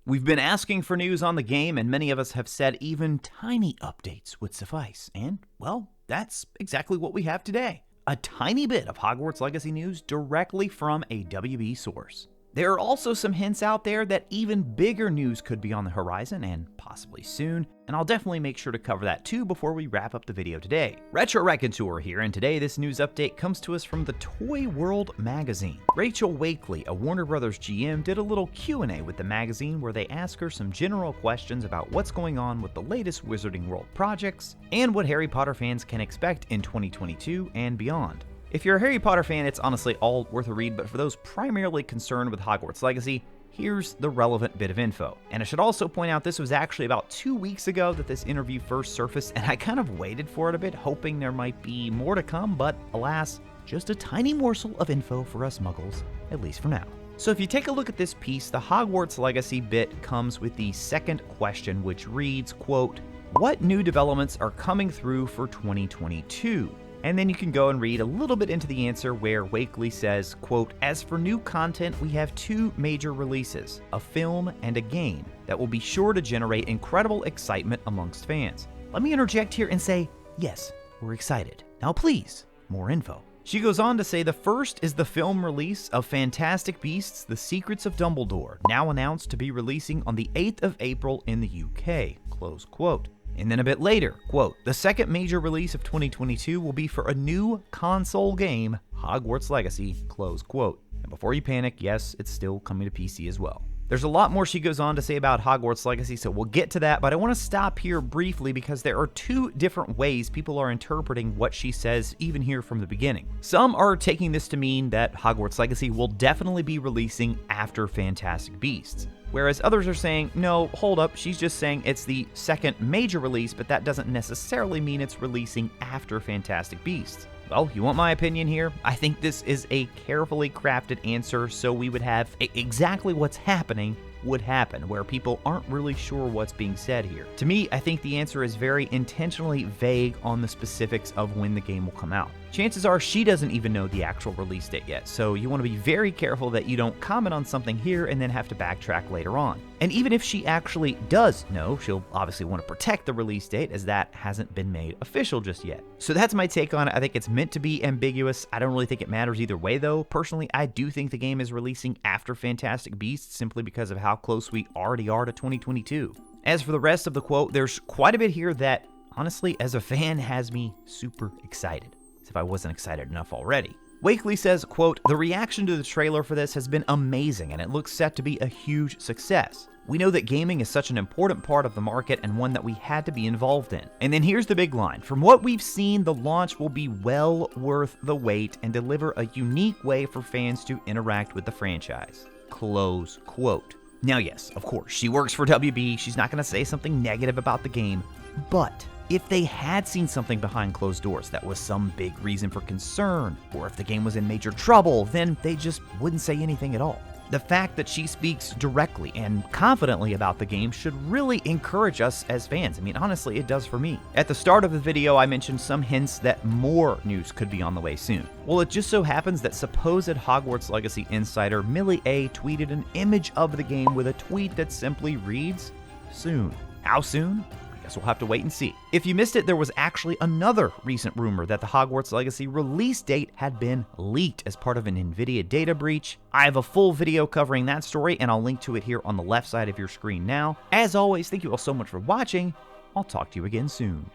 We've been asking for news on the game, and many of us have said even tiny updates would suffice. And, well, that's exactly what we have today. A tiny bit of Hogwarts Legacy news directly from a WB source. There are also some hints out there that even bigger news could be on the horizon, and possibly soon, and I'll definitely make sure to cover that too before we wrap up the video today. RetroRaconteur here, and today this news update comes to us from the Toy World magazine. Rachel Wakely, a Warner Brothers GM, did a little Q&A with the magazine where they ask her some general questions about what's going on with the latest Wizarding World projects, and what Harry Potter fans can expect in 2022 and beyond. If you're a Harry Potter fan, it's honestly all worth a read, but for those primarily concerned with Hogwarts Legacy, here's the relevant bit of info. And I should also point out this was actually about 2 weeks ago that this interview first surfaced, and I kind of waited for it a bit, hoping there might be more to come, but alas, just a tiny morsel of info for us muggles, at least for now. So if you take a look at this piece, the Hogwarts Legacy bit comes with the second question, which reads, quote, "What new developments are coming through for 2022? And then you can go and read a little bit into the answer where Wakely says, quote, "As for new content, we have 2 major releases, a film and a game, that will be sure to generate incredible excitement amongst fans." Let me interject here and say, yes, we're excited. Now please, more info. She goes on to say the first is the film release of Fantastic Beasts: The Secrets of Dumbledore, now announced to be releasing on the 8th of April in the UK, close quote. And then a bit later, quote, "The second major release of 2022 will be for a new console game, Hogwarts Legacy," close quote. And before you panic, yes, it's still coming to PC as well. There's a lot more she goes on to say about Hogwarts Legacy, so we'll get to that, but I want to stop here briefly because there are 2 different ways people are interpreting what she says, even here from the beginning. Some are taking this to mean that Hogwarts Legacy will definitely be releasing after Fantastic Beasts, whereas others are saying, no, hold up, she's just saying it's the second major release, but that doesn't necessarily mean it's releasing after Fantastic Beasts. Well, you want my opinion here? I think this is a carefully crafted answer so we would have exactly what's happening would happen, where people aren't really sure what's being said here. To me, I think the answer is very intentionally vague on the specifics of when the game will come out. Chances are she doesn't even know the actual release date yet, so you want to be very careful that you don't comment on something here and then have to backtrack later on. And even if she actually does know, she'll obviously want to protect the release date, as that hasn't been made official just yet. So that's my take on it. I think it's meant to be ambiguous. I don't really think it matters either way though. Personally, I do think the game is releasing after Fantastic Beasts simply because of how close we already are to 2022. As for the rest of the quote, there's quite a bit here that, honestly, as a fan, has me super excited, as if I wasn't excited enough already. Wakely says, quote, "The reaction to the trailer for this has been amazing, and it looks set to be a huge success. We know that gaming is such an important part of the market and one that we had to be involved in." And then here's the big line. "From what we've seen, the launch will be well worth the wait and deliver a unique way for fans to interact with the franchise." Close quote. Now yes, of course, she works for WB, she's not going to say something negative about the game, but if they had seen something behind closed doors that was some big reason for concern, or if the game was in major trouble, then they just wouldn't say anything at all. The fact that she speaks directly and confidently about the game should really encourage us as fans. I mean, honestly, it does for me. At the start of the video, I mentioned some hints that more news could be on the way soon. Well, it just so happens that supposed Hogwarts Legacy insider Millie A tweeted an image of the game with a tweet that simply reads, "Soon." How soon? Guess we'll have to wait and see. If you missed it, there was actually another recent rumor that the Hogwarts Legacy release date had been leaked as part of an NVIDIA data breach. I have a full video covering that story, and I'll link to it here on the left side of your screen now. As always, thank you all so much for watching. I'll talk to you again soon.